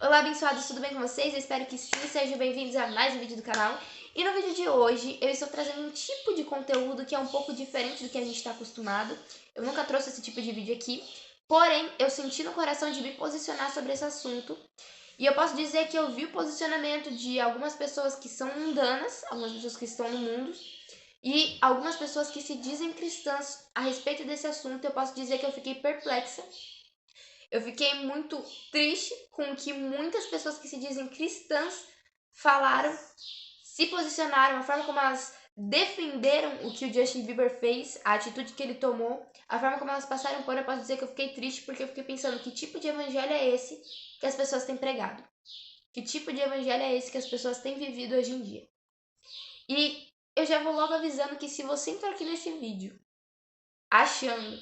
Olá, abençoados, tudo bem com vocês? Eu espero que sim, sejam bem-vindos a mais um vídeo do canal. E no vídeo de hoje, eu estou trazendo um tipo de conteúdo que é um pouco diferente do que a gente está acostumado. Eu nunca trouxe esse tipo de vídeo aqui, porém, eu senti no coração de me posicionar sobre esse assunto. E eu posso dizer que eu vi o posicionamento de algumas pessoas que são mundanas, algumas pessoas que estão no mundo, e algumas pessoas que se dizem cristãs a respeito desse assunto. Eu posso dizer que eu fiquei perplexa. Eu fiquei muito triste com o que muitas pessoas que se dizem cristãs falaram, se posicionaram, a forma como elas defenderam o que o Justin Bieber fez, a atitude que ele tomou, a forma como elas passaram por. Eu posso dizer que eu fiquei triste porque eu fiquei pensando que tipo de evangelho é esse que as pessoas têm pregado? Que tipo de evangelho é esse que as pessoas têm vivido hoje em dia? E eu já vou logo avisando que se você entrar aqui nesse vídeo achando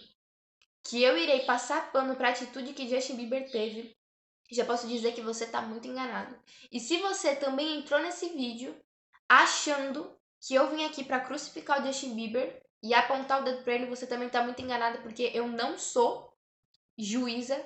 que eu irei passar pano para a atitude que Justin Bieber teve, já posso dizer que você está muito enganado. E se você também entrou nesse vídeo achando que eu vim aqui para crucificar o Justin Bieber e apontar o dedo para ele, você também está muito enganado, porque eu não sou juíza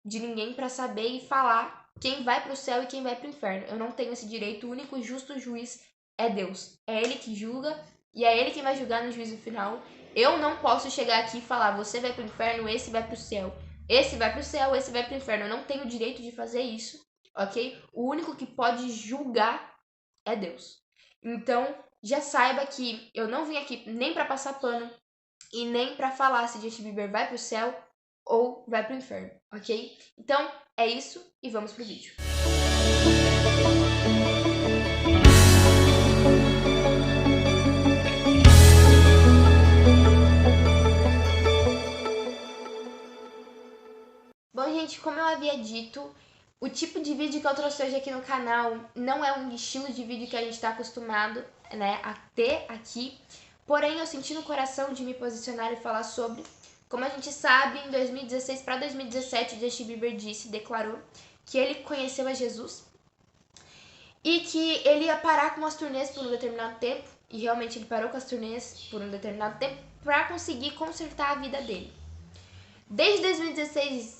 de ninguém para saber e falar quem vai para o céu e quem vai para o inferno. Eu não tenho esse direito. O único justo juiz é Deus. É Ele que julga e é Ele que vai julgar no juízo final. Eu não posso chegar aqui e falar: você vai para o inferno, esse vai para o céu. Esse vai para o céu, esse vai para o inferno. Eu não tenho o direito de fazer isso, ok? O único que pode julgar é Deus. Então, já saiba que eu não vim aqui nem para passar pano e nem para falar se Justin Bieber vai pro céu ou vai pro inferno, ok? Então, é isso e vamos pro vídeo. Bom, gente, como eu havia dito, o tipo de vídeo que eu trouxe hoje aqui no canal não é um estilo de vídeo que a gente está acostumado, né, a ter aqui. Porém, eu senti no coração de me posicionar e falar sobre. Como a gente sabe, em 2016 para 2017, Justin Bieber declarou que ele conheceu a Jesus e que ele ia parar com as turnês por um determinado tempo, e realmente ele parou com as turnês por um determinado tempo para conseguir consertar a vida dele. Desde 2016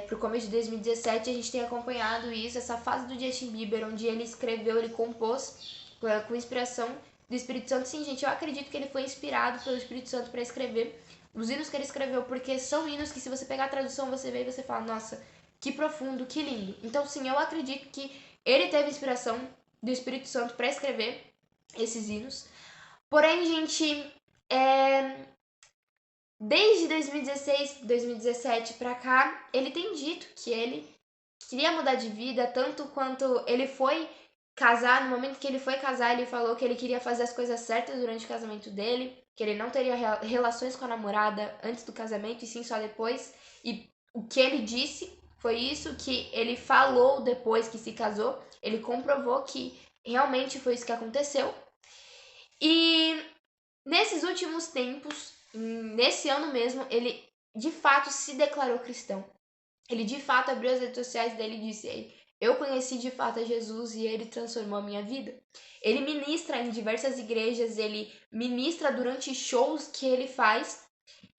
pro começo de 2017, a gente tem acompanhado isso, essa fase do Justin Bieber, onde ele escreveu, ele compôs com inspiração do Espírito Santo. Sim, gente, eu acredito que ele foi inspirado pelo Espírito Santo para escrever os hinos que ele escreveu, porque são hinos que, se você pegar a tradução, você vê e você fala: nossa, que profundo, que lindo. Então, sim, eu acredito que ele teve inspiração do Espírito Santo para escrever esses hinos. Porém, gente, desde 2016, 2017 pra cá, ele tem dito que ele queria mudar de vida, tanto quanto ele foi casar. No momento que ele foi casar, ele falou que ele queria fazer as coisas certas durante o casamento dele, que ele não teria relações com a namorada antes do casamento, e sim só depois. E o que ele disse foi isso, que ele falou depois que se casou. Ele comprovou que realmente foi isso que aconteceu. E nesses últimos tempos, nesse ano mesmo, ele de fato se declarou cristão. Ele de fato abriu as redes sociais dele e disse: eu conheci de fato a Jesus e ele transformou a minha vida. Ele ministra em diversas igrejas, ele ministra durante shows que ele faz,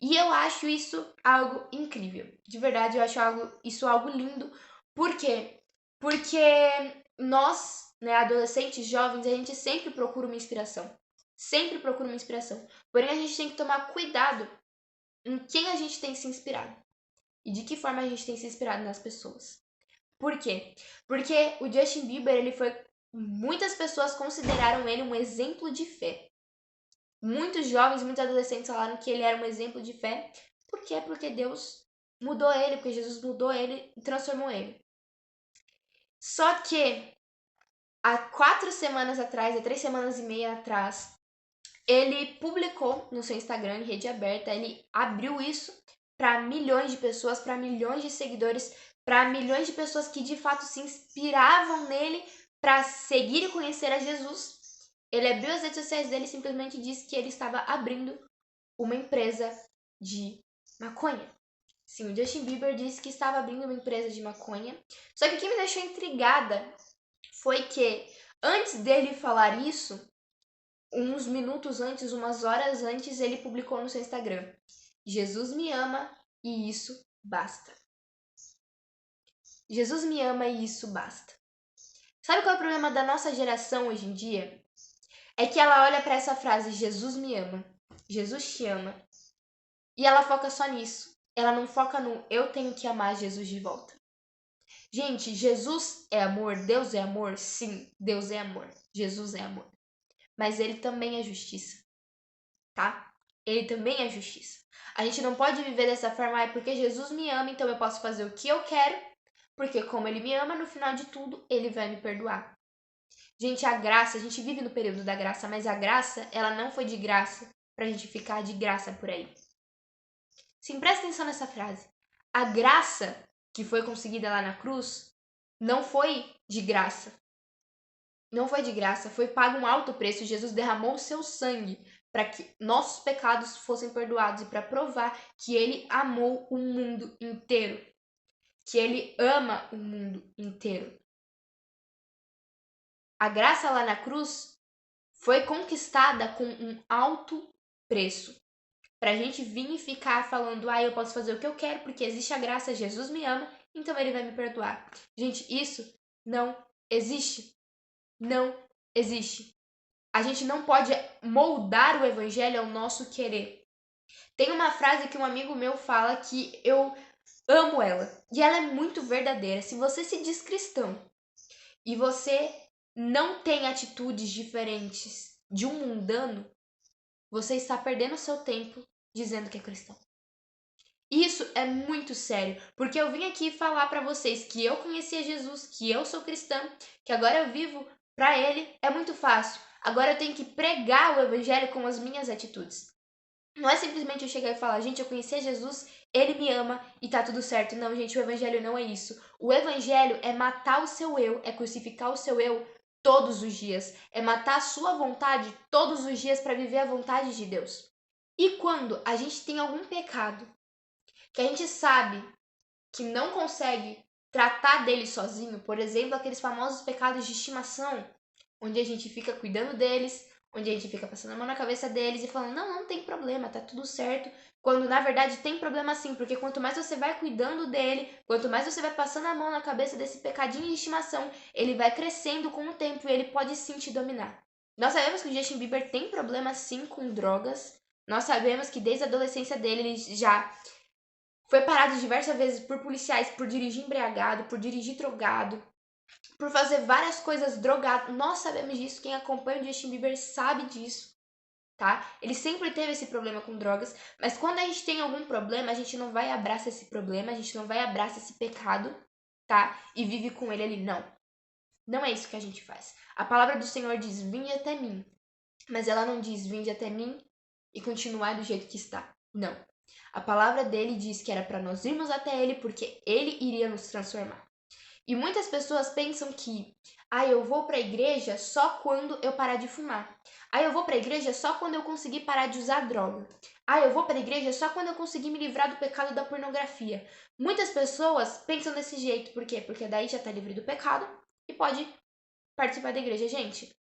e eu acho isso algo incrível. De verdade, eu acho isso algo lindo. Por quê? Porque nós, né, adolescentes, jovens, a gente sempre procura uma inspiração. Sempre procura uma inspiração. Porém, a gente tem que tomar cuidado em quem a gente tem se inspirado. E de que forma a gente tem se inspirado nas pessoas. Por quê? Porque o Justin Bieber, ele foi... muitas pessoas consideraram ele um exemplo de fé. Muitos jovens, muitos adolescentes falaram que ele era um exemplo de fé. Por quê? Porque Deus mudou ele, porque Jesus mudou ele e transformou ele. Só que há 4 semanas atrás, há 3 semanas e meia atrás, ele publicou no seu Instagram, em rede aberta, ele abriu isso para milhões de pessoas, para milhões de seguidores, para milhões de pessoas que de fato se inspiravam nele para seguir e conhecer a Jesus. Ele abriu as redes sociais dele e simplesmente disse que ele estava abrindo uma empresa de maconha. Sim, o Justin Bieber disse que estava abrindo uma empresa de maconha. Só que o que me deixou intrigada foi que, antes dele falar isso, uns minutos antes, umas horas antes, ele publicou no seu Instagram: Jesus me ama e isso basta. Jesus me ama e isso basta. Sabe qual é o problema da nossa geração hoje em dia? É que ela olha para essa frase, Jesus me ama, Jesus te ama, e ela foca só nisso. Ela não foca no eu tenho que amar Jesus de volta. Gente, Jesus é amor, Deus é amor? Sim, Deus é amor, Jesus é amor. Mas ele também é justiça, tá? Ele também é justiça. A gente não pode viver dessa forma, porque Jesus me ama, então eu posso fazer o que eu quero, porque como ele me ama, no final de tudo, ele vai me perdoar. Gente, a graça, a gente vive no período da graça, mas a graça, ela não foi de graça pra gente ficar de graça por aí. Sim, presta atenção nessa frase. A graça que foi conseguida lá na cruz não foi de graça. Não foi de graça, foi pago um alto preço. Jesus derramou o seu sangue para que nossos pecados fossem perdoados e para provar que ele amou o mundo inteiro. Que ele ama o mundo inteiro. A graça lá na cruz foi conquistada com um alto preço. Pra gente vir e ficar falando, eu posso fazer o que eu quero porque existe a graça, Jesus me ama, então ele vai me perdoar. Gente, isso não existe. Não existe. A gente não pode moldar o evangelho ao nosso querer. Tem uma frase que um amigo meu fala que eu amo ela. E ela é muito verdadeira. Se você se diz cristão e você não tem atitudes diferentes de um mundano, você está perdendo o seu tempo dizendo que é cristão. Isso é muito sério, porque eu vim aqui falar para vocês que eu conhecia Jesus, que eu sou cristã, que agora eu vivo para ele, é muito fácil. Agora eu tenho que pregar o evangelho com as minhas atitudes. Não é simplesmente eu chegar e falar, gente, eu conhecia Jesus, ele me ama e tá tudo certo. Não, gente, o evangelho não é isso. O evangelho é matar o seu eu, é crucificar o seu eu todos os dias, é matar a sua vontade todos os dias para viver a vontade de Deus. E quando a gente tem algum pecado que a gente sabe que não consegue tratar dele sozinho, por exemplo, aqueles famosos pecados de estimação, onde a gente fica cuidando deles, onde a gente fica passando a mão na cabeça deles e falando, não tem problema, tá tudo certo, quando na verdade tem problema sim, porque quanto mais você vai cuidando dele, quanto mais você vai passando a mão na cabeça desse pecadinho de estimação, ele vai crescendo com o tempo e ele pode sim te dominar. Nós sabemos que o Justin Bieber tem problema sim com drogas, nós sabemos que desde a adolescência dele ele já foi parado diversas vezes por policiais por dirigir embriagado, por dirigir drogado, por fazer várias coisas drogado. Nós sabemos disso, quem acompanha o Justin Bieber sabe disso, tá? Ele sempre teve esse problema com drogas, mas quando a gente tem algum problema, a gente não vai abraçar esse problema, a gente não vai abraçar esse pecado, tá? E vive com ele ali, não. Não é isso que a gente faz. A palavra do Senhor diz, vinde até mim, mas ela não diz, vinde até mim e continuar do jeito que está. Não. A palavra dele diz que era para nós irmos até ele porque ele iria nos transformar. E muitas pessoas pensam que, eu vou para a igreja só quando eu parar de fumar. Eu vou para a igreja só quando eu conseguir parar de usar droga. Eu vou para a igreja só quando eu conseguir me livrar do pecado da pornografia. Muitas pessoas pensam desse jeito, por quê? Porque daí já está livre do pecado e pode participar da igreja. Gente,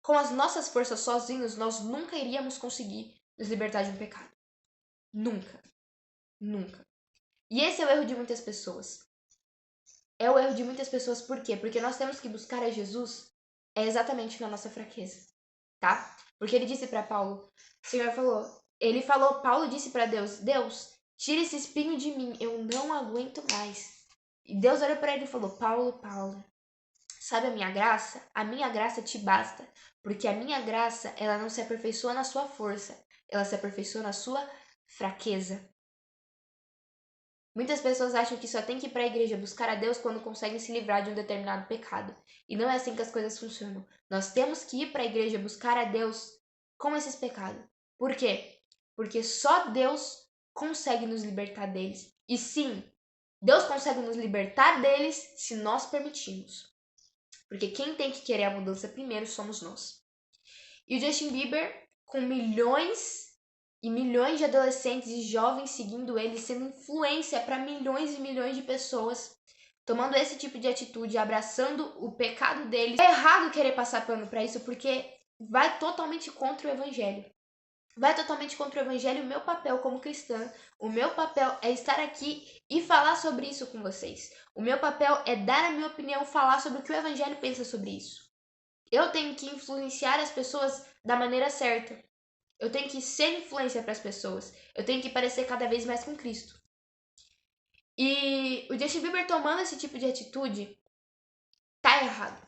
com as nossas forças sozinhos, nós nunca iríamos conseguir nos libertar de um pecado. Nunca. Nunca. E esse é o erro de muitas pessoas. É o erro de muitas pessoas, por quê? Porque nós temos que buscar a Jesus exatamente na nossa fraqueza, tá? Porque ele disse para Paulo, o Senhor falou, Paulo disse para Deus, tira esse espinho de mim, eu não aguento mais. E Deus olhou para ele e falou, Paulo, sabe a minha graça? A minha graça te basta, porque a minha graça, ela não se aperfeiçoa na sua força, ela se aperfeiçoa na sua fraqueza. Muitas pessoas acham que só tem que ir para a igreja buscar a Deus quando conseguem se livrar de um determinado pecado. E não é assim que as coisas funcionam. Nós temos que ir para a igreja buscar a Deus com esses pecados. Por quê? Porque só Deus consegue nos libertar deles. E sim, Deus consegue nos libertar deles se nós permitirmos. Porque quem tem que querer a mudança primeiro somos nós. E o Justin Bieber, com milhões e milhões de adolescentes e jovens seguindo ele, sendo influência para milhões e milhões de pessoas, tomando esse tipo de atitude, abraçando o pecado deles. É errado querer passar pano para isso, porque vai totalmente contra o evangelho. vai totalmente contra o evangelho. O meu papel como cristã, o meu papel é estar aqui e falar sobre isso com vocês. O meu papel é dar a minha opinião, falar sobre o que o evangelho pensa sobre isso. Eu tenho que influenciar as pessoas da maneira certa. Eu tenho que ser influência para as pessoas. Eu tenho que parecer cada vez mais com Cristo. E o Justin Bieber tomando esse tipo de atitude tá errado.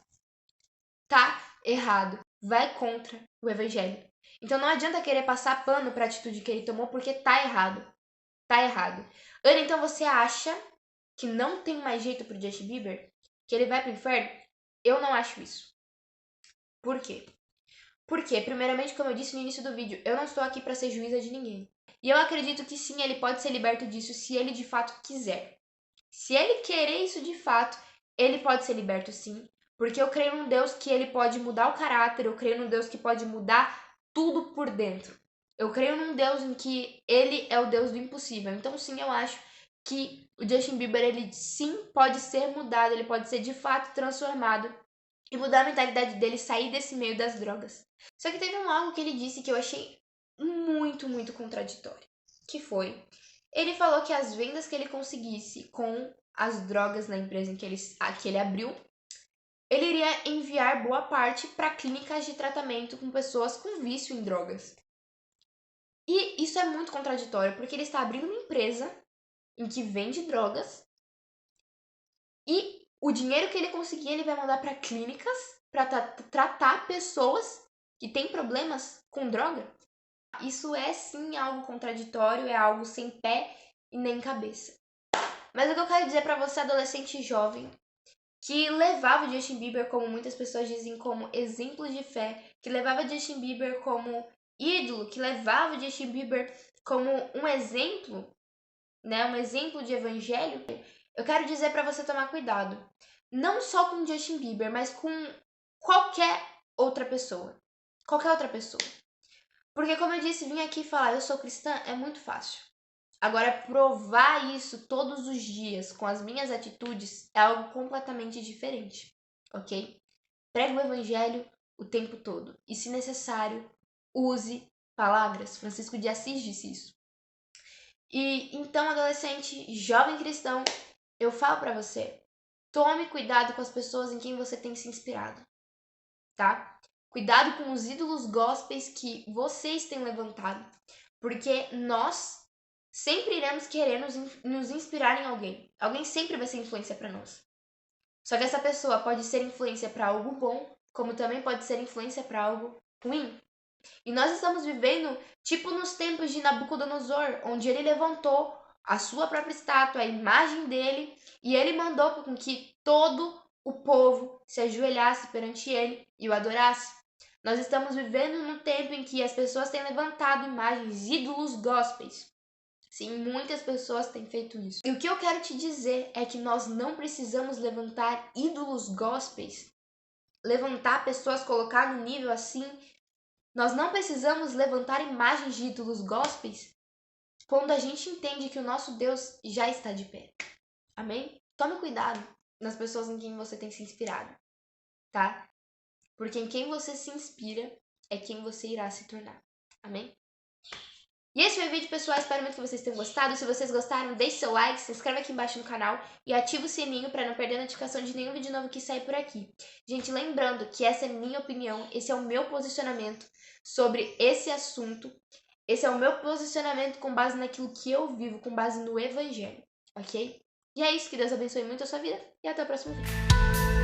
Tá errado. Vai contra o evangelho. Então não adianta querer passar pano para a atitude que ele tomou, porque tá errado. Tá errado. Ana, então você acha que não tem mais jeito pro Justin Bieber? Que ele vai pro inferno? Eu não acho isso. Por quê? Porque, primeiramente, como eu disse no início do vídeo, eu não estou aqui para ser juíza de ninguém. E eu acredito que sim, ele pode ser liberto disso se ele de fato quiser. Se ele querer isso de fato, ele pode ser liberto sim. Porque eu creio num Deus que ele pode mudar o caráter, eu creio num Deus que pode mudar tudo por dentro. Eu creio num Deus em que ele é o Deus do impossível. Então sim, eu acho que o Justin Bieber, ele sim pode ser mudado, ele pode ser de fato transformado e mudar a mentalidade dele, sair desse meio das drogas. Só que teve algo que ele disse que eu achei muito contraditório, que foi, ele falou que as vendas que ele conseguisse com as drogas na empresa em que ele abriu, ele iria enviar boa parte para clínicas de tratamento com pessoas com vício em drogas. E isso é muito contraditório, porque ele está abrindo uma empresa em que vende drogas e o dinheiro que ele conseguir ele vai mandar para clínicas para tratar pessoas que têm problemas com droga. Isso é sim algo contraditório, é algo sem pé e nem cabeça. Mas o que eu quero dizer para você, adolescente jovem, que levava o Justin Bieber, como muitas pessoas dizem, como exemplo de fé, que levava o Justin Bieber como ídolo, que levava o Justin Bieber como um exemplo, né, um exemplo de evangelho, eu quero dizer para você tomar cuidado. Não só com o Justin Bieber, mas com qualquer outra pessoa. Qualquer outra pessoa. Porque, como eu disse, vir aqui falar eu sou cristã é muito fácil. Agora, provar isso todos os dias com as minhas atitudes é algo completamente diferente, ok? Pregue o evangelho o tempo todo. E, se necessário, use palavras. Francisco de Assis disse isso. E, então, adolescente, jovem cristão, eu falo pra você, tome cuidado com as pessoas em quem você tem se inspirado, tá? Cuidado com os ídolos gospels que vocês têm levantado, porque nós sempre iremos querer nos inspirar em alguém. Alguém sempre vai ser influência para nós. Só que essa pessoa pode ser influência para algo bom, como também pode ser influência para algo ruim. E nós estamos vivendo tipo nos tempos de Nabucodonosor, onde ele levantou a sua própria estátua, a imagem dele, e ele mandou com que todo o povo se ajoelhasse perante ele e o adorasse. Nós estamos vivendo num tempo em que as pessoas têm levantado imagens, ídolos gospels. Sim, muitas pessoas têm feito isso. E o que eu quero te dizer é que nós não precisamos levantar ídolos gospels, levantar pessoas, colocar no nível assim. Nós não precisamos levantar imagens de ídolos gospels quando a gente entende que o nosso Deus já está de pé. Amém? Tome cuidado nas pessoas em quem você tem se inspirado, tá? Porque em quem você se inspira é quem você irá se tornar. Amém? E esse foi o vídeo, pessoal. Espero muito que vocês tenham gostado. Se vocês gostaram, deixe seu like, se inscreve aqui embaixo no canal e ativa o sininho para não perder a notificação de nenhum vídeo novo que sair por aqui. Gente, lembrando que essa é minha opinião, esse é o meu posicionamento sobre esse assunto. Esse é o meu posicionamento com base naquilo que eu vivo, com base no evangelho, ok? E é isso, que Deus abençoe muito a sua vida e até o próximo vídeo.